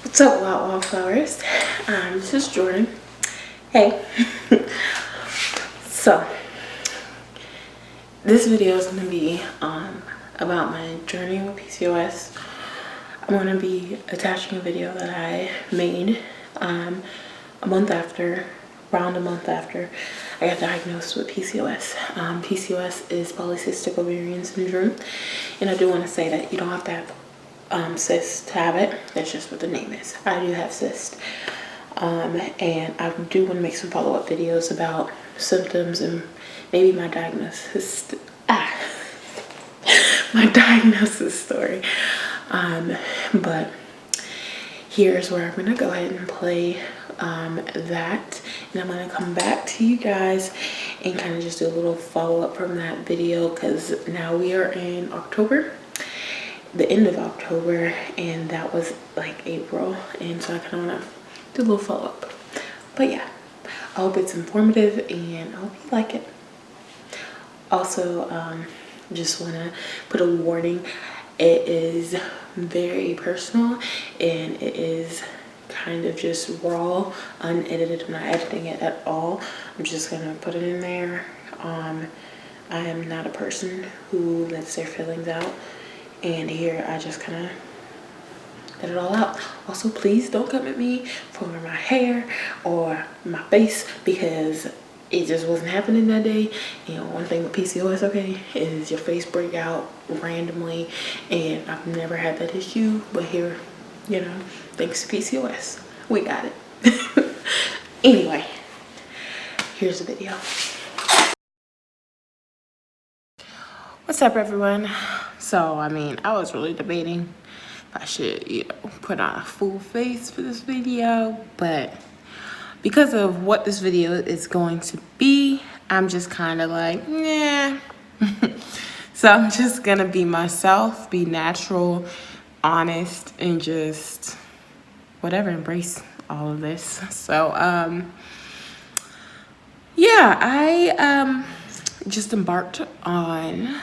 What's up, Wildflowers? This is Jordan. Hey. So, this video is going to be about my journey with PCOS. I'm going to be attaching a video that I made around a month after I got diagnosed with PCOS. PCOS is polycystic ovarian syndrome, and I do want to say that you don't have to have cyst to have it. That's just what the name is. I do have cyst, and I do want to make some follow-up videos about symptoms and maybe my diagnosis my diagnosis story. But here's where I'm gonna go ahead and play that, and I'm gonna come back to you guys and kind of just do a little follow-up from that video, because now we are in October, the end of October, and that was like April, and so I kind of want to do a little follow-up. But yeah, I hope it's informative and I hope you like it. Also, just want to put a warning. It is very personal and it is kind of just raw, unedited. I'm not editing it at all. I'm just gonna put it in there. I am not a person who lets their feelings out, and here I just kind of let it all out. Also, please don't come at me for my hair or my face, because it just wasn't happening that day. You know, one thing with PCOS, okay, is your face break out randomly, and I've never had that issue, but here, you know, thanks to PCOS, we got it. Anyway, here's the video. What's up, everyone? So, I mean, I was really debating if I should, you know, put on a full face for this video, but because of what this video is going to be, I'm just kind of like, nah. So I'm just gonna be myself, be natural, honest, and just whatever, embrace all of this. So yeah, I just embarked on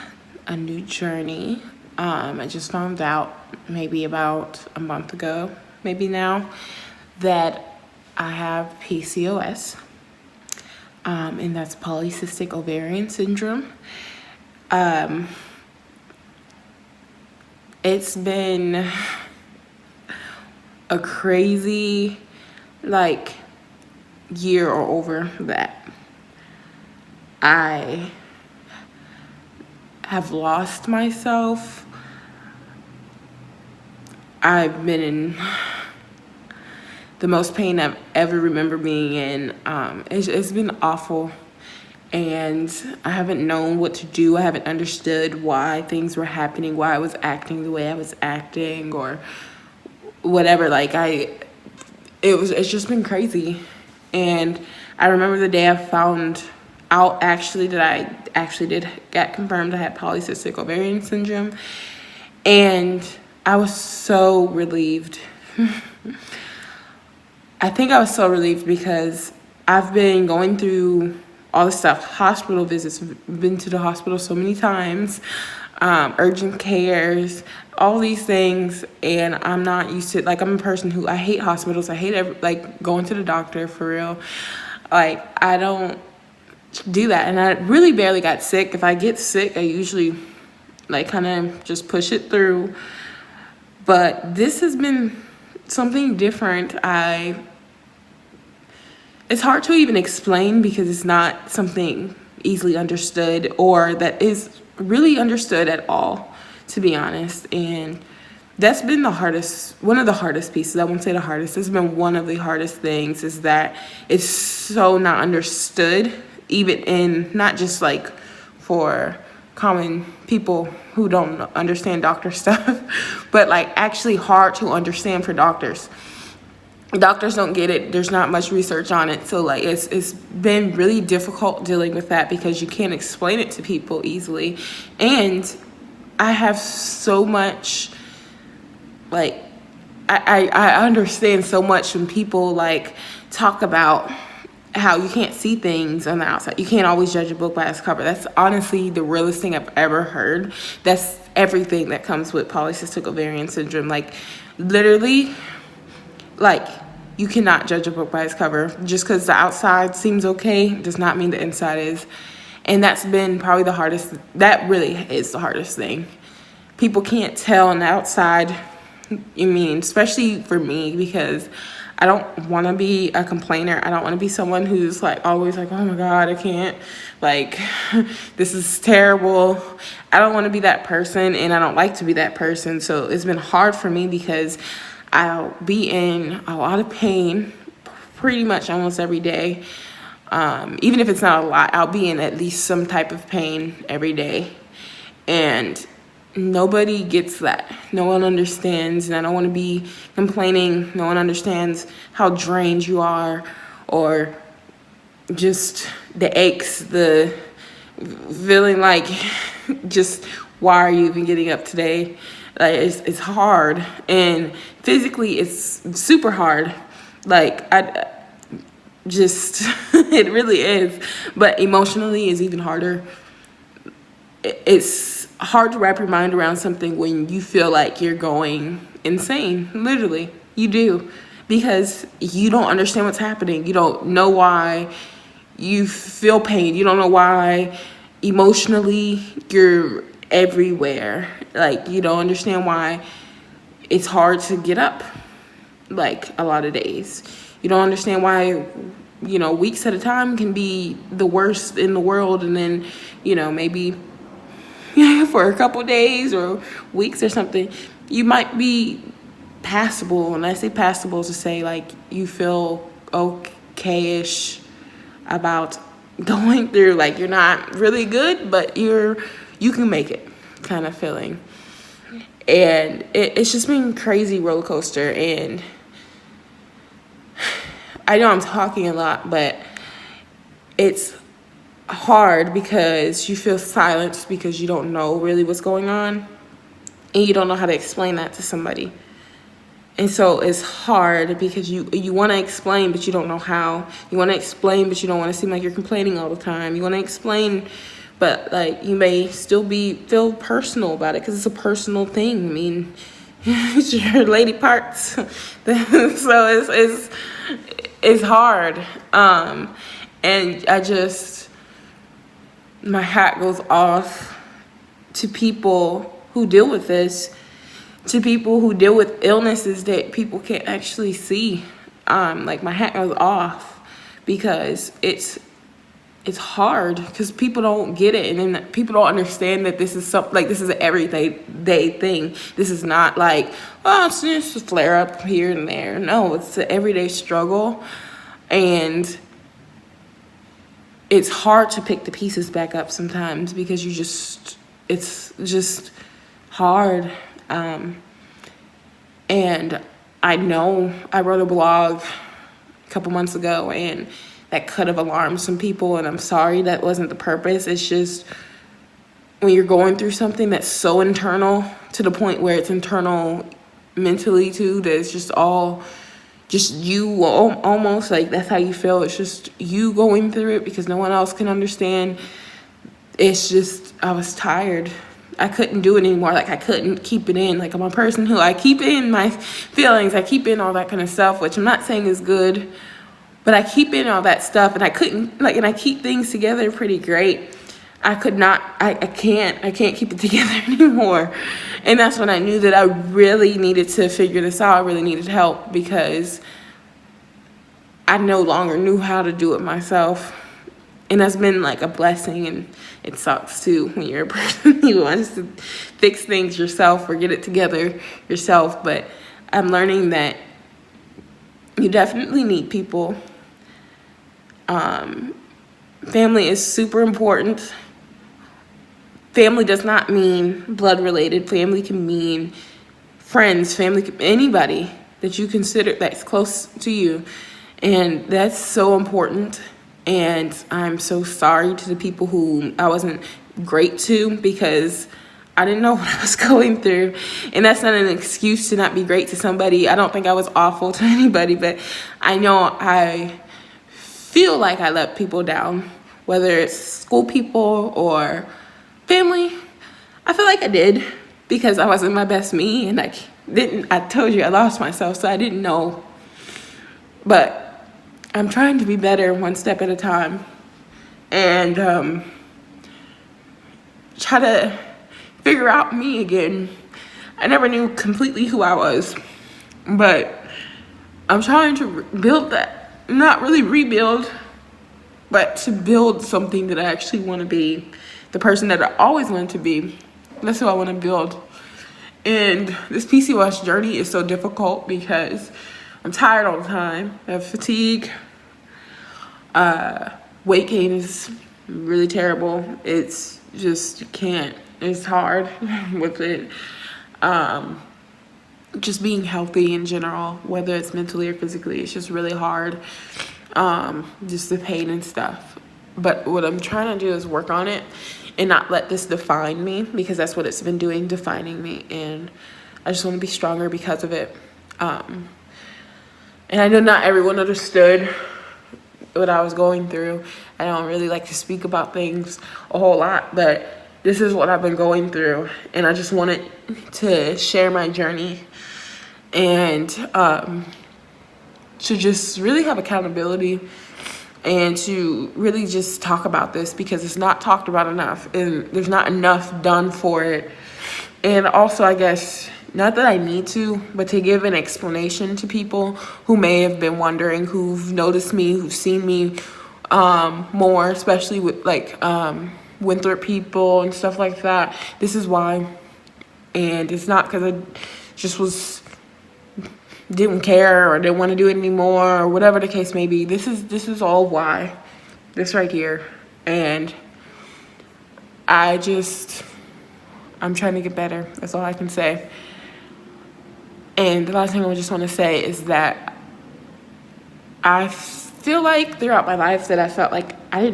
a new journey. I just found out maybe about a month ago, maybe now, that I have PCOS, and that's polycystic ovarian syndrome. It's been a crazy like year or over that I have lost myself. I've been in the most pain I've ever remember being in. It's been awful, and I haven't known what to do. I haven't understood why things were happening, why I was acting the way I was acting, or whatever. Like it's just been crazy. And I remember the day I found out actually that I did get confirmed I had polycystic ovarian syndrome, and I was so relieved. I think I was so relieved because I've been going through all this stuff, hospital visits, been to the hospital so many times, urgent cares, all these things, and I'm not used to it. Like, I'm a person who, I hate hospitals. I hate like going to the doctor, for real. Like, I don't do that, and I really barely got sick. If I get sick, I usually like kind of just push it through, but this has been something different. It's hard to even explain because it's not something easily understood or that is really understood at all, to be honest. And that's been one of the hardest pieces. I won't say the hardest. It's been one of the hardest things, is that it's so not understood, even in not just like for common people who don't understand doctor stuff, but like actually hard to understand for doctors. Doctors don't get it. There's not much research on it. So like it's been really difficult dealing with that because you can't explain it to people easily. And I have so much, like, I understand so much when people like talk about how you can't see things on the outside. You can't always judge a book by its cover. That's honestly the realest thing I've ever heard. That's everything that comes with polycystic ovarian syndrome. Like, literally, like, you cannot judge a book by its cover. Just because the outside seems okay does not mean the inside is. And that's been probably the hardest. That really is the hardest thing. People can't tell on the outside. I mean, especially for me, because I don't want to be a complainer. I don't want to be someone who's like always like, oh my God, I can't, like, this is terrible. I don't want to be that person, and I don't like to be that person. So it's been hard for me because I'll be in a lot of pain pretty much almost every day. Even if it's not a lot, I'll be in at least some type of pain every day. And nobody gets that. No one understands. And I don't want to be complaining. No one understands how drained you are, or just the aches, the feeling like, just, why are you even getting up today? Like, it's hard, and physically it's super hard. Like, I just it really is, but emotionally is even harder. It's hard to wrap your mind around something when you feel like you're going insane. Literally, you do, because you don't understand what's happening. You don't know why you feel pain. You don't know why emotionally you're everywhere. Like, you don't understand why it's hard to get up, like, a lot of days. You don't understand why, weeks at a time can be the worst in the world, and then, maybe for a couple days or weeks or something, you might be passable. And I say passable to say, like, you feel okay-ish about going through, like, you're not really good, but you can make it kind of feeling. And it's just been crazy roller coaster. And I know I'm talking a lot, but it's hard because you feel silenced because you don't know really what's going on, and you don't know how to explain that to somebody. And so it's hard because you want to explain, but you don't know how. You want to explain, but you don't want to seem like you're complaining all the time. You want to explain, but, like, you may still feel personal about it because it's a personal thing. I mean, it's your lady parts. So it's hard. And my hat goes off to people who deal with this, to people who deal with illnesses that people can't actually see. Like, my hat goes off because it's hard, because people don't get it, and then people don't understand that this is something, like, this is an everyday thing. This is not like, oh, it's just a flare up here and there. No, it's an everyday struggle, and it's hard to pick the pieces back up sometimes because it's just hard. And I know I wrote a blog a couple months ago, and that could have alarmed some people, and I'm sorry, that wasn't the purpose. It's just, when you're going through something that's so internal, to the point where it's internal mentally too, that it's just all just you, almost like that's how you feel. It's just you going through it because no one else can understand. It's just, I was tired. I couldn't do it anymore. Like, I couldn't keep it in. Like, I'm a person who, I keep in my feelings. I keep in all that kind of stuff, which I'm not saying is good, but I keep in all that stuff, and I couldn't, like, and I keep things together pretty great. I can't keep it together anymore. And that's when I knew that I really needed to figure this out. I really needed help, because I no longer knew how to do it myself. And that's been like a blessing, and it sucks too when you're a person who wants to fix things yourself or get it together yourself. But I'm learning that you definitely need people. Family is super important. Family does not mean blood related. Family can mean friends, family, anybody that you consider that's close to you. And that's so important. And I'm so sorry to the people who I wasn't great to, because I didn't know what I was going through. And that's not an excuse to not be great to somebody. I don't think I was awful to anybody, but I know I feel like I let people down, whether it's school people or family. I feel like I did, because I wasn't my best me, and I told you I lost myself, so I didn't know but I'm trying to be better one step at a time, and try to figure out me again. I never knew completely who I was, but I'm trying to build that, not really rebuild, but to build something that I actually want to be, the person that I always wanted to be. That's who I want to build. And this PCOS journey is so difficult because I'm tired all the time. I have fatigue. Weight gain is really terrible. It's just, you can't. It's hard with it. Just being healthy in general, whether it's mentally or physically, it's just really hard. Just the pain and stuff. But what I'm trying to do is work on it and not let this define me, because that's what it's been doing, defining me. And I just want to be stronger because of it. And I know not everyone understood what I was going through. I don't really like to speak about things a whole lot, but this is what I've been going through. And I just wanted to share my journey and to just really have accountability and to really just talk about this, because it's not talked about enough and there's not enough done for it. And also, I guess, not that I need to, but to give an explanation to people who may have been wondering, who've noticed me, who've seen me more, especially with like Winthrop people and stuff like that. This is why. And it's not because I just didn't care or didn't want to do it anymore or whatever the case may be. This is all why. This right here. And I'm trying to get better. That's all I can say. And the last thing I just want to say is that I feel like throughout my life that I felt like not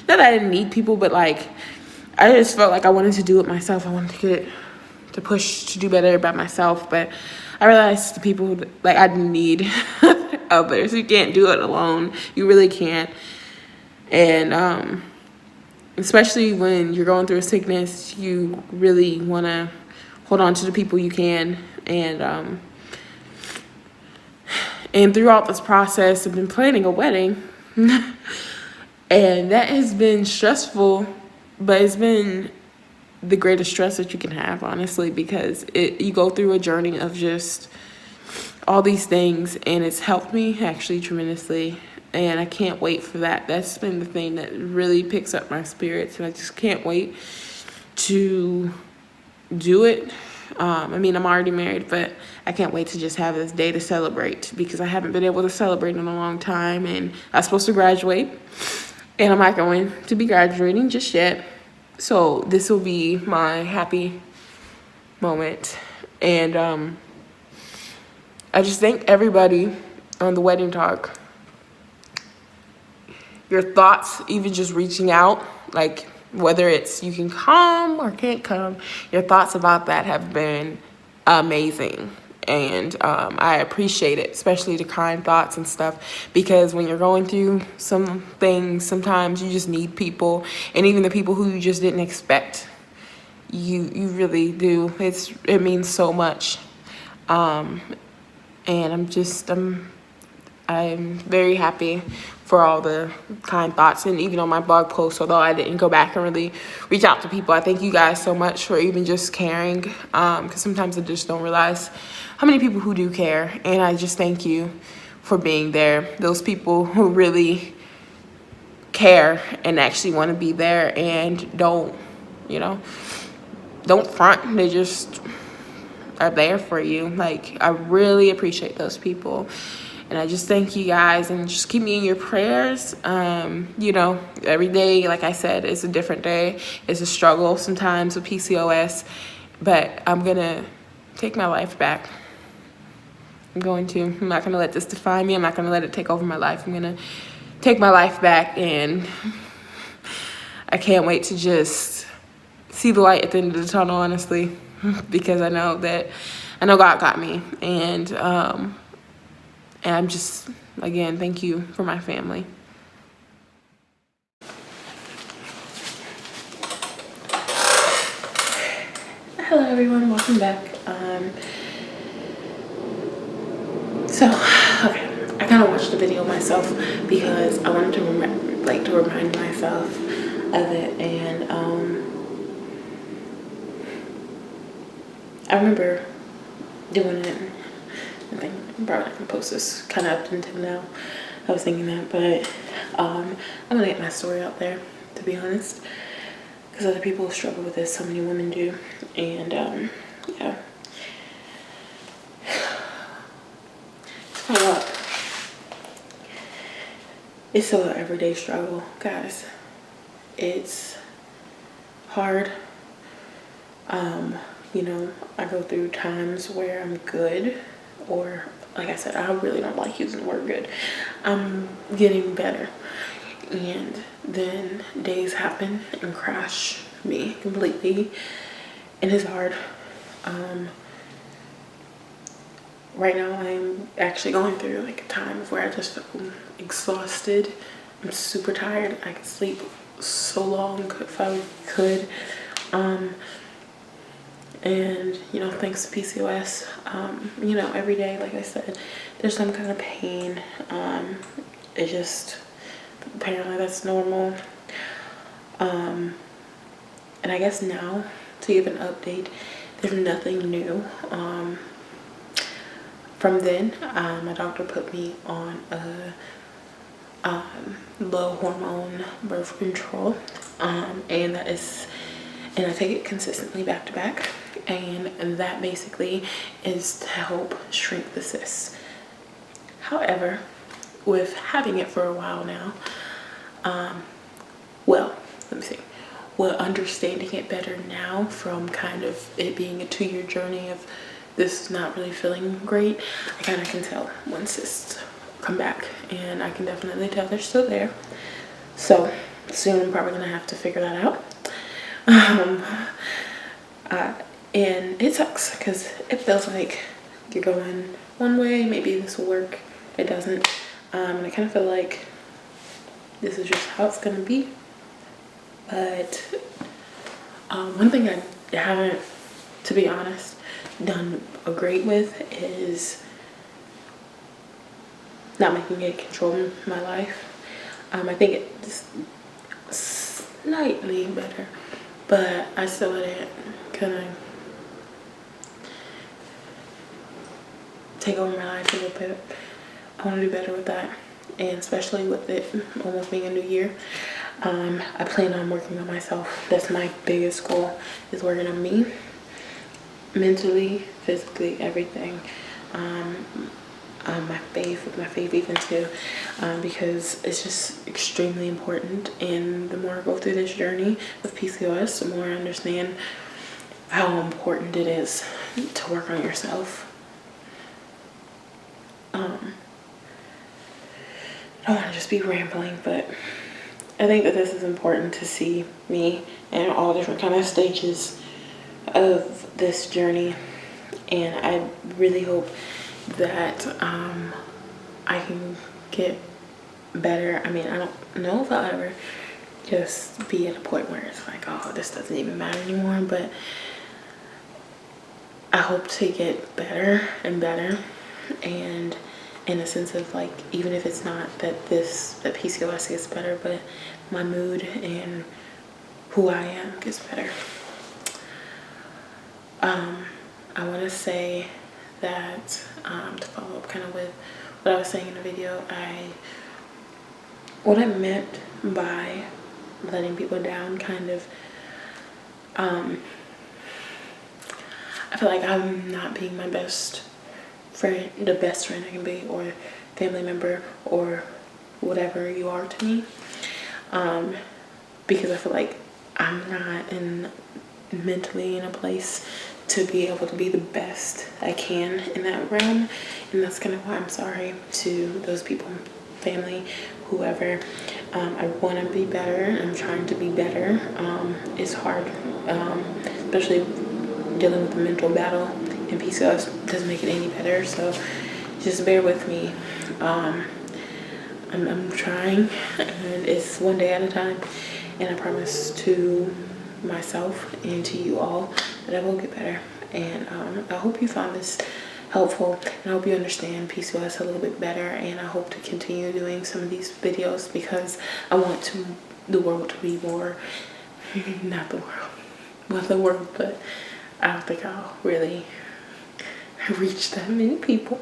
that I didn't need people, but like I just felt like I wanted to do it myself. I wanted to push to do better by myself, but I realized the people, like, I didn't need others. You can't do it alone. You really can't. And especially when you're going through a sickness, you really want to hold on to the people you can. And throughout this process, I've been planning a wedding. And that has been stressful, but it's been the greatest stress that you can have, honestly, because you go through a journey of just all these things, and it's helped me actually tremendously. And I can't wait for that. That's been the thing that really picks up my spirits, and I just can't wait to do it. I mean, I'm already married, but I can't wait to just have this day to celebrate, because I haven't been able to celebrate in a long time. And I was supposed to graduate, and I'm not going to be graduating just yet. So this will be my happy moment. And I just thank everybody on the wedding talk. Your thoughts, even just reaching out, like whether it's you can come or can't come, your thoughts about that have been amazing. And I appreciate it, especially the kind thoughts and stuff, because when you're going through some things, sometimes you just need people, and even the people who you just didn't expect, you really do. It means so much. And I'm very happy for all the kind thoughts. And even on my blog post, although I didn't go back and really reach out to people, I thank you guys so much for even just caring, because sometimes I just don't realize how many people who do care. And I just thank you for being there. Those people who really care and actually want to be there and don't front. They just are there for you. Like, I really appreciate those people. And I just thank you guys, and just keep me in your prayers. Every day, like I said, is a different day. It's a struggle sometimes with PCOS, but I'm going to take my life back. I'm not going to let this define me. I'm not going to let it take over my life. I'm going to take my life back, and I can't wait to just see the light at the end of the tunnel, honestly, because I know God got me. And I'm just, again, thank you for my family. Hello, everyone. Welcome back. I kind kind of watched the video myself because I wanted to remind myself of it. And I remember doing it. I think I'm probably not gonna post this kind of up until now. I was thinking that, but I'm gonna get my story out there, to be honest, because other people struggle with this. So many women do. And yeah, follow up. It's still an everyday struggle, guys. It's hard. You know, I go through times where I'm good, or like I said, I really don't like using the word good. I'm getting better, and then days happen and crash me completely, and it's hard. Right now I'm actually going through like a time where I just feel exhausted. I'm super tired. I could sleep so long if I could. And you know, thanks to PCOS, you know, every day, like I said, there's some kind of pain. It just, apparently that's normal. And I guess now, to give an update, there's nothing new. From then, my doctor put me on a low hormone birth control, and that is, and I take it consistently back to back, and that basically is to help shrink the cysts. However, with having it for a while now, well, let me see, well, understanding it better now from kind of it being a 2-year journey of this not really feeling great, I kind of can tell when cysts come back, and I can definitely tell they're still there. So soon I'm probably gonna have to figure that out. And it sucks because it feels like you're going one way, maybe this will work, it doesn't. And I kind of feel like this is just how it's gonna be. But one thing I haven't, to be honest, done a great with is not making it control my life. I think it's slightly better, but I still let it kind of take over my life a little bit. I want to do better with that, and especially with it almost being a new year. I plan on working on myself. That's my biggest goal, is working on me, mentally, physically, everything. My faith even too, because it's just extremely important. And the more I go through this journey with PCOS, the more I understand how important it is to work on yourself. I don't want to just be rambling, but I think that this is important to see me in all different kind of stages of this journey, and I really hope that I can get better. I mean, I don't know if I'll ever just be at a point where it's like, oh, this doesn't even matter anymore, but I hope to get better and better, and in a sense of like, even if it's not that PCOS gets better, but my mood and who I am gets better. I want to say that to follow up kind of with what I was saying in the video, what I meant by letting people down, kind of, I feel like I'm not being my best friend, the best friend I can be, or family member, or whatever you are to me, because I feel like I'm not mentally in a place to be able to be the best I can in that realm. And that's kind of why I'm sorry to those people, family, whoever. I want to be better. I'm trying to be better. It's hard, especially dealing with the mental battle, and PCOS doesn't make it any better. So just bear with me. I'm trying, and it's one day at a time, and I promise to myself and to you all that I will get better. And I hope you found this helpful, and I hope you understand PCOS a little bit better. And I hope to continue doing some of these videos because I want the world to be more, not the world, well, the world, but I don't think I'll really reach that many people.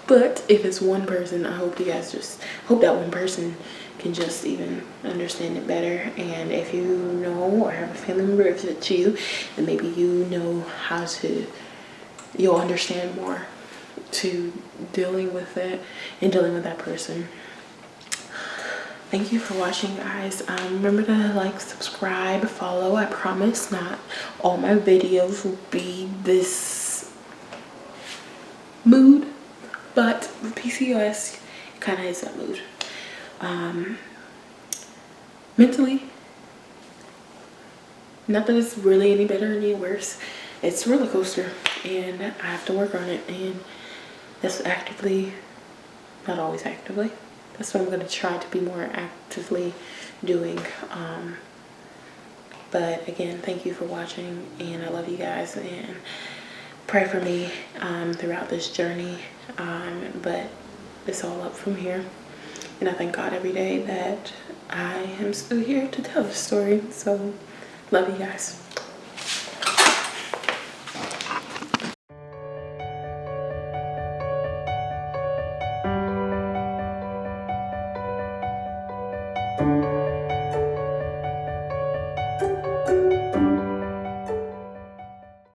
But if it's one person, I hope you guys just hope that one person can just even understand it better. And if you know or have a family member, if it's you, then maybe you know how to, you'll understand more to dealing with it and dealing with that person. Thank you for watching, guys. Remember to like, subscribe, follow. I promise not all my videos will be this mood, but with PCOS kind of is that mood. Mentally, not that it's really any better or any worse. It's a roller coaster, and I have to work on it, and that's actively, not always actively, that's what I'm going to try to be more actively doing. But again, thank you for watching, and I love you guys, and pray for me throughout this journey. But it's all up from here, and I thank God every day that I am still here to tell the story. So love you guys.